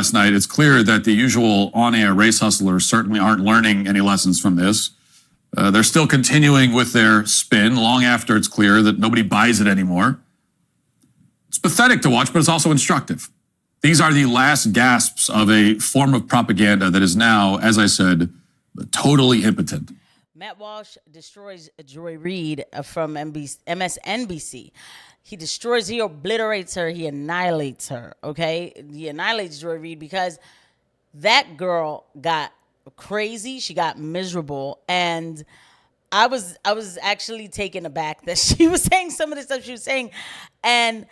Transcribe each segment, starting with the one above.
last night, it's clear that the usual on-air race hustlers certainly aren't learning any lessons from this. They're still continuing with their spin long after it's clear that nobody buys it anymore. It's pathetic to watch, but it's also instructive. These are the last gasps of a form of propaganda that is now, as I said, totally impotent. Matt Walsh destroys Joy Reid from MSNBC. He destroys, he obliterates her, he annihilates her, okay? He annihilates Joy Reid because that girl got crazy, she got miserable, and I was actually taken aback that she was saying some of the stuff she was saying, and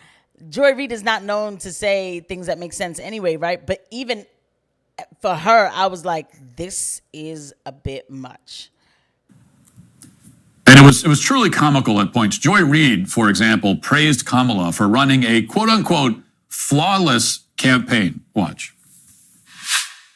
Joy Reid is not known to say things that make sense anyway, right? But even for her, I was like, this is a bit much. And it was truly comical at points. Joy Reid, for example, praised Kamala for running a quote-unquote flawless campaign. Watch.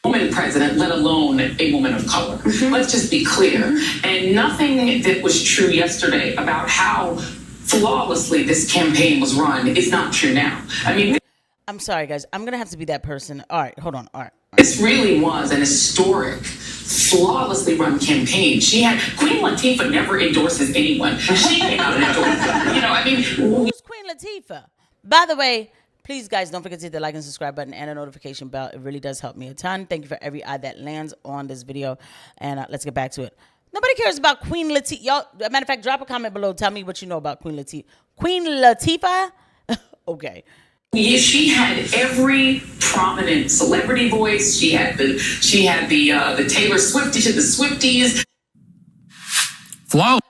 Woman president, let alone a woman of color. Let's just be clear. And nothing that was true yesterday about how flawlessly this campaign was run is not true now. I mean, I'm sorry, guys. I'm going to have to be that person. All right, hold on. All right. This really was an historic, flawlessly run campaign. Queen Latifah never endorses anyone. She came out and endorsed them. You know, I mean, who's Queen Latifah? By the way, please, guys, don't forget to hit the like and subscribe button and a notification bell. It really does help me a ton. Thank you for every eye that lands on this video. And let's get back to it. Nobody cares about Queen Latifah. Y'all, as a matter of fact, drop a comment below. Tell me what you know about Queen Latifah. Queen Latifah? Okay. She had every prominent celebrity voice. She had the Taylor Swifties, the Swifties. Flawless.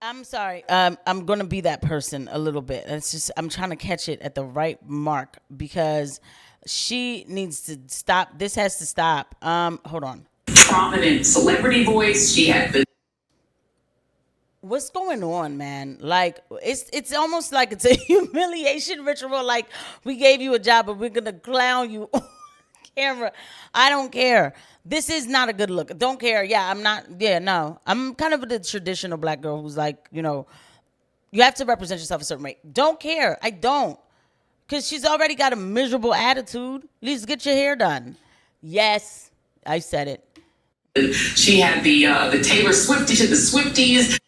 I'm sorry. I'm gonna be that person a little bit. It's just I'm trying to catch it at the right mark because she needs to stop. This has to stop. Hold on. Prominent celebrity voice. She had the. What's going on, man? Like, it's almost like it's a humiliation ritual. Like, we gave you a job, but we're going to clown you on camera. I don't care. This is not a good look. Don't care. Yeah, I'm not. Yeah, no. I'm kind of the traditional black girl who's like, you know, you have to represent yourself a certain way. Don't care. I don't. Because she's already got a miserable attitude. At least get your hair done. Yes, I said it. She had the Taylor Swifties, the Swifties.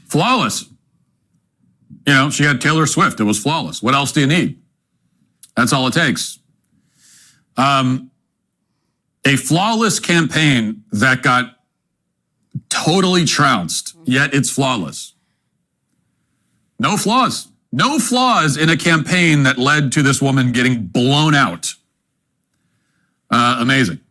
Flawless. You know, she had Taylor Swift. It was flawless. What else do you need? That's all it takes. A flawless campaign that got totally trounced, yet it's flawless. No flaws. No flaws in a campaign that led to this woman getting blown out. Amazing.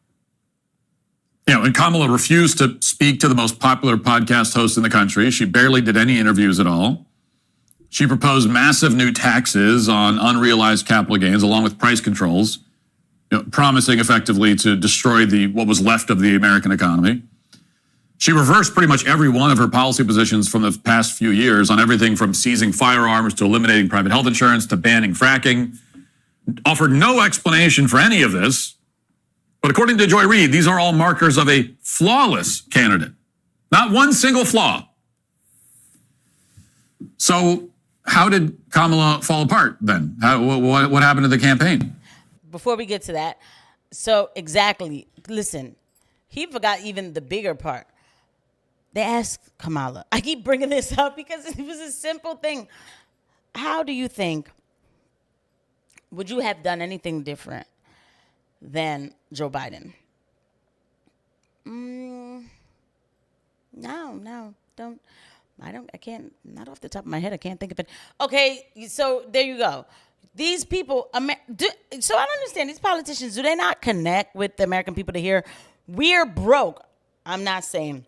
You know, and Kamala refused to speak to the most popular podcast host in the country. She barely did any interviews at all. She proposed massive new taxes on unrealized capital gains, along with price controls, you know, promising effectively to destroy what was left of the American economy. She reversed pretty much every one of her policy positions from the past few years on everything from seizing firearms to eliminating private health insurance to banning fracking. Offered no explanation for any of this. But according to Joy Reid, these are all markers of a flawless candidate. Not one single flaw. So how did Kamala fall apart then? What happened to the campaign? Before we get to that, so exactly, listen, he forgot even the bigger part. They asked Kamala. I keep bringing this up because it was a simple thing. How do you think, would you have done anything different than Joe Biden? No, don't. I can't, not off the top of my head, I can't think of it. Okay, so there you go. These people, so I don't understand, these politicians, do they not connect with the American people to hear, we're broke? I'm not saying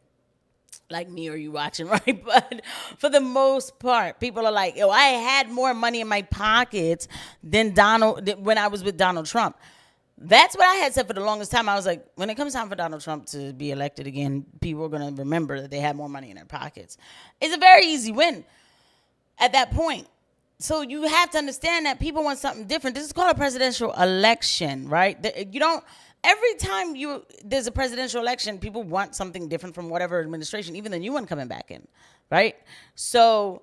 like me or you watching, right? But for the most part, people are like, I had more money in my pockets than when I was with Donald Trump. That's what I had said for the longest time. I was like, when it comes time for Donald Trump to be elected again, people are going to remember that they had more money in their pockets. It's a very easy win at that point. So you have to understand that people want something different. This is called a presidential election, right? You don't, every time there's a presidential election, people want something different from whatever administration, even the new one coming back in, right? So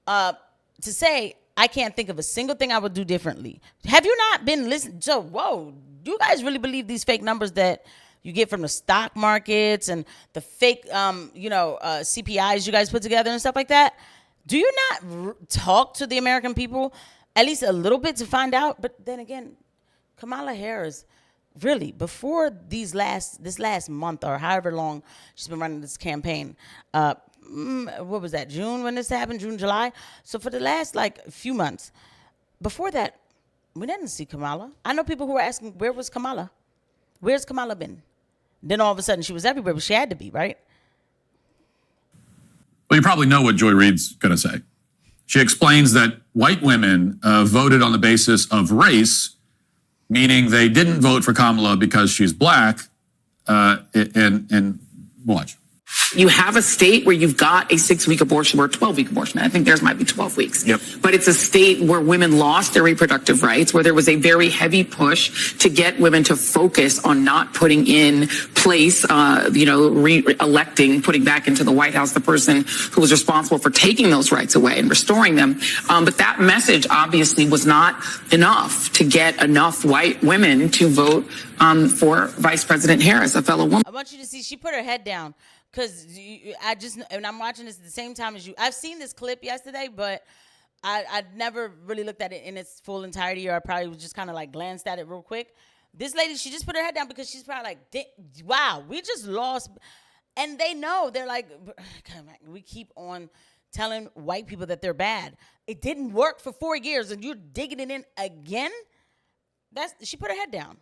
to say, I can't think of a single thing I would do differently. Have you not been listening? So, whoa, do you guys really believe these fake numbers that you get from the stock markets and the fake, CPIs you guys put together and stuff like that? Do you not talk to the American people at least a little bit to find out? But then again, Kamala Harris, really, before this last month or however long she's been running this campaign, what was that, June when this happened, June, July? So for the last few months, before that, we didn't see Kamala. I know people who were asking, where was Kamala? Where's Kamala been? Then all of a sudden she was everywhere, but she had to be, right? Well, you probably know what Joy Reid's going to say. She explains that white women voted on the basis of race, meaning they didn't vote for Kamala because she's black, and watch. You have a state where you've got a 6-week abortion or a 12-week abortion. I think theirs might be 12 weeks. Yep. But it's a state where women lost their reproductive rights, where there was a very heavy push to get women to focus on not putting in place, re-electing, putting back into the White House the person who was responsible for taking those rights away and restoring them. But that message obviously was not enough to get enough white women to vote for Vice President Harris, a fellow woman. I want you to see, she put her head down. Because and I'm watching this at the same time as you. I've seen this clip yesterday, but I never really looked at it in its full entirety, or I probably was just kind of glanced at it real quick. This lady, she just put her head down because she's probably wow, we just lost. And they know, they're like, we keep on telling white people that they're bad. It didn't work for 4 years, and you're digging it in again? She put her head down.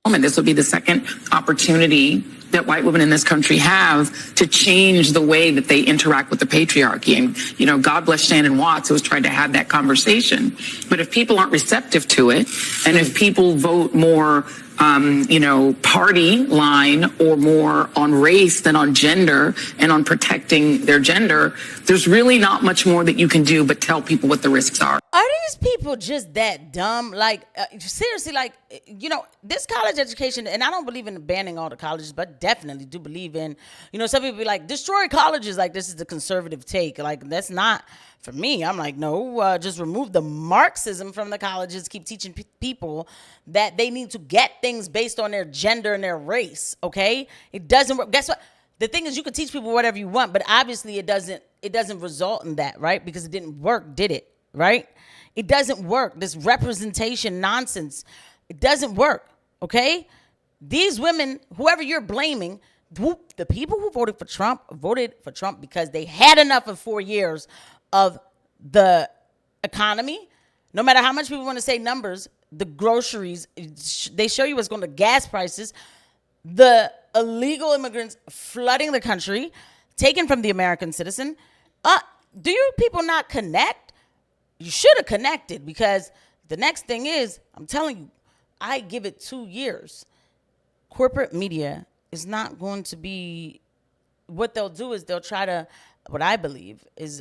And this will be the second opportunity that white women in this country have to change the way that they interact with the patriarchy. And, God bless Shannon Watts, who has tried to have that conversation. But if people aren't receptive to it, and if people vote more, party line or more on race than on gender and on protecting their gender, there's really not much more that you can do but tell people what the risks are. Are these people just that dumb? Seriously, this college education, and I don't believe in banning all the colleges, but definitely do believe in, some people be like, destroy colleges, this is the conservative take. That's not, for me, I'm like, no, just remove the Marxism from the colleges, keep teaching people that they need to get things based on their gender and their race, okay? It doesn't work. Guess what? The thing is, you can teach people whatever you want, but obviously it doesn't result in that, right? Because it didn't work, did it? Right? It doesn't work. This representation nonsense, it doesn't work, okay? These women, whoever you're blaming, the people who voted for Trump because they had enough of 4 years of the economy. No matter how much people want to say numbers, the groceries, they show you what's going to gas prices, the illegal immigrants flooding the country, taken from the American citizen. Do you people not connect? You should have connected, because the next thing is, I'm telling you, I give it 2 years. Corporate media is not going to be, what they'll do is they'll try to, what I believe is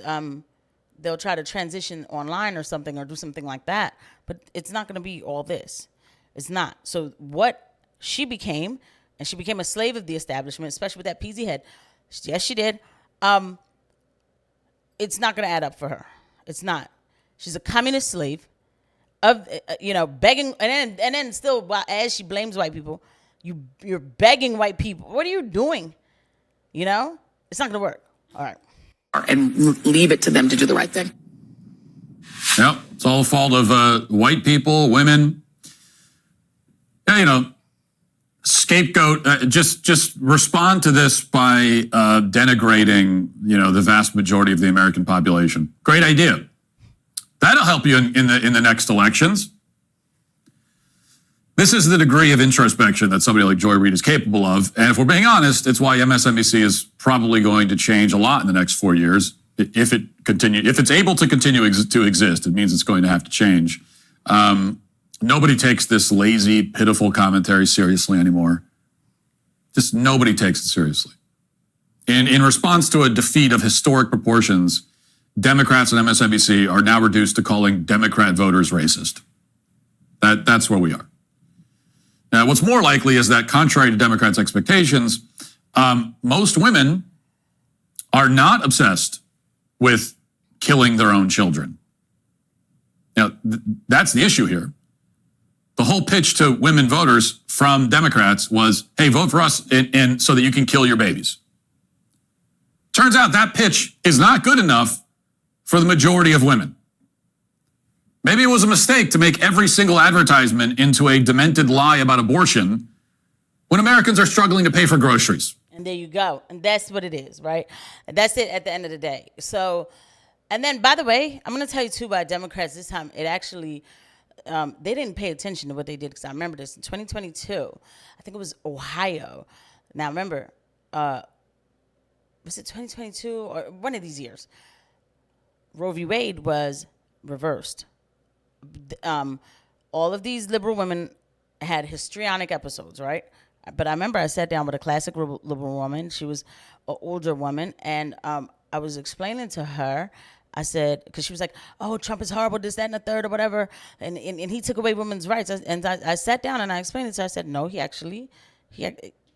they'll try to transition online or something, or do something like that. But it's not going to be all this. It's not. So what she became, and she became a slave of the establishment, especially with that peasy head. Yes, she did. It's not going to add up for her. It's not. She's a communist slave of, begging, and then still, as she blames white people, you're begging white people. What are you doing? It's not going to work. All right. And leave it to them to do the right thing. Yep, it's all the fault of white people, women. Scapegoat. Just respond to this by denigrating, the vast majority of the American population. Great idea. That'll help you in the next elections. This is the degree of introspection that somebody like Joy Reid is capable of. And if we're being honest, it's why MSNBC is probably going to change a lot in the next 4 years. If it's able to continue to exist, it means it's going to have to change. Nobody takes this lazy, pitiful commentary seriously anymore. Just nobody takes it seriously. In response to a defeat of historic proportions, Democrats and MSNBC are now reduced to calling Democrat voters racist. That's where we are. Now, what's more likely is that, contrary to Democrats' expectations, most women are not obsessed with killing their own children. That's the issue here. The whole pitch to women voters from Democrats was, hey, vote for us and so that you can kill your babies. Turns out that pitch is not good enough for the majority of women. Maybe it was a mistake to make every single advertisement into a demented lie about abortion when Americans are struggling to pay for groceries. And there you go. And that's what it is, right? And that's it at the end of the day. So, and then, by the way, I'm going to tell you, too, about Democrats this time. It actually, they didn't pay attention to what they did, because I remember this. In 2022, I think it was Ohio. Now, remember, was it 2022 or one of these years? Roe v. Wade was reversed. All of these liberal women had histrionic episodes, right? But I remember I sat down with a classic liberal woman. She was an older woman, and I was explaining to her. I said, because she was like, "Oh, Trump is horrible, this, that, and the third, or whatever," and he took away women's rights. And I sat down and I explained it to her. I said, "No,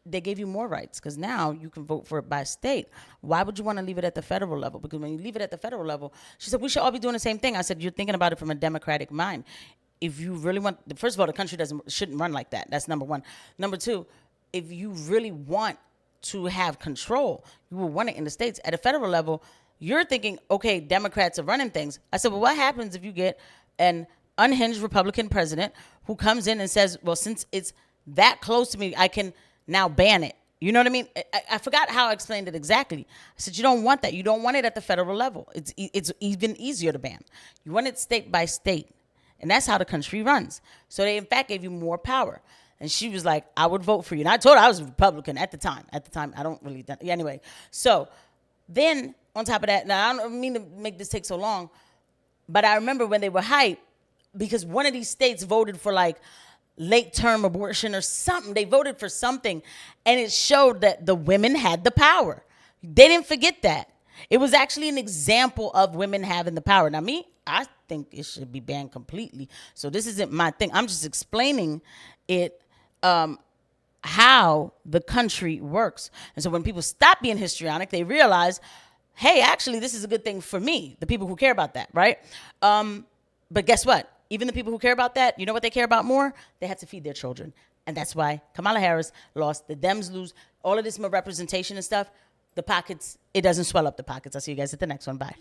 they gave you more rights, because now you can vote for it by state. Why would you want to leave it at the federal level? Because when you leave it at the federal level," she said, "we should all be doing the same thing." I said, "You're thinking about it from a democratic mind. If you really want, first of all, the country shouldn't run like that. That's number one. Number two, if you really want to have control, you will want it in the states. At a federal level, you're thinking, okay, Democrats are running things." I said, "Well, what happens if you get an unhinged Republican president who comes in and says, well, since it's that close to me, I can now ban it?" You know what I mean? I forgot how I explained it exactly. I said, you don't want that. You don't want it at the federal level. It's even easier to ban. You want it state by state. And that's how the country runs. So they, in fact, gave you more power. And she was like, "I would vote for you." And I told her I was a Republican at the time. I don't really, anyway. So then on top of that, now I don't mean to make this take so long, but I remember when they were hyped, because one of these states voted for like late term abortion or something. They voted for something, and it showed that the women had the power. They didn't forget that. It was actually an example of women having the power. Now, I think it should be banned completely. So this isn't my thing. I'm just explaining it, how the country works. And so when people stop being histrionic, they realize, hey, actually, this is a good thing for me, the people who care about that, right? But guess what? Even the people who care about that, you know what they care about more? They have to feed their children. And that's why Kamala Harris lost, the Dems lose, all of this more representation and stuff. The pockets, it doesn't swell up the pockets. I'll see you guys at the next one. Bye.